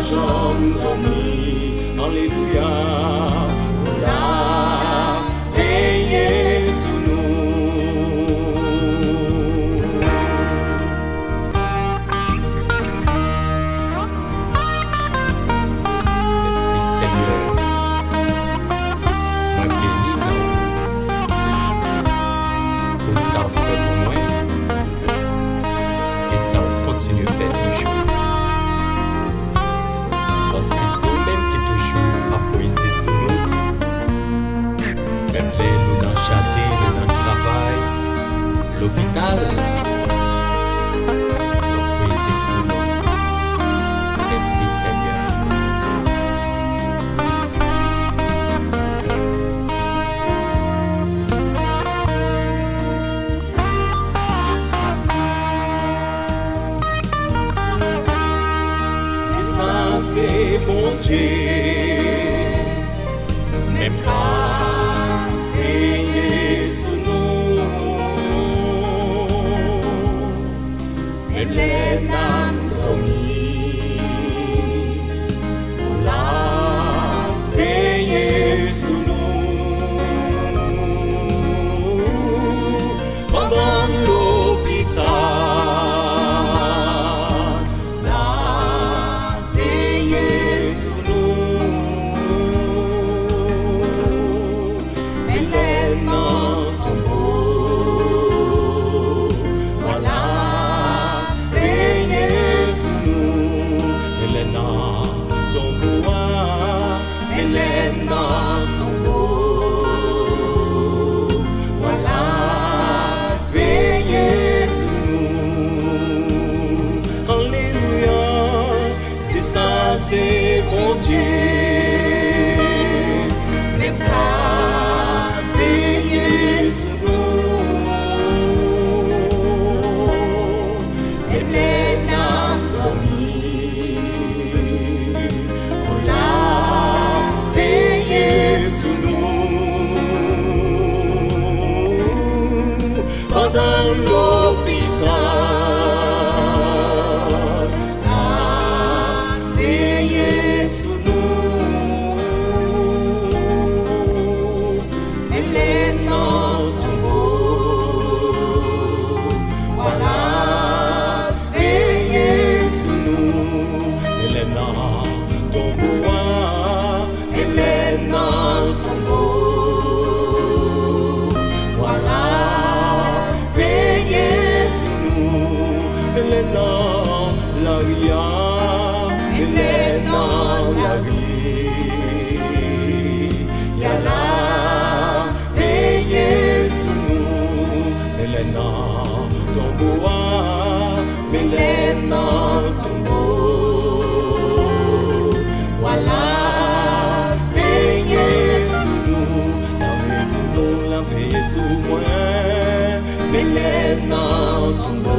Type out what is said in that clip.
jambe dormi, alléluia, la veille sous nous. Merci Seigneur, moi béni pour ça fait pour moi, et ça continue à faire toujours. Parce que c'est eux-mêmes qui toujours appuient sur nous. Même les nous dans le château, nous dans le travail, l'hôpital, appuient sur nous. Merci Seigneur. C'est bon Dieu, même qu'à veiller sous nous, même les âmes dormies, on l'a veillé sous nous, pendant l'hôpital. C'est mon Dieu, même qu'à veiller sur nous, même les âmes dormies, on l'a veillé sur nous, pendant l'hôpital. La vie, y a la veille sous nous, Elena tomboa, Elena tombo, voilà veille sous nous, la veille sous moi, Elena tombo.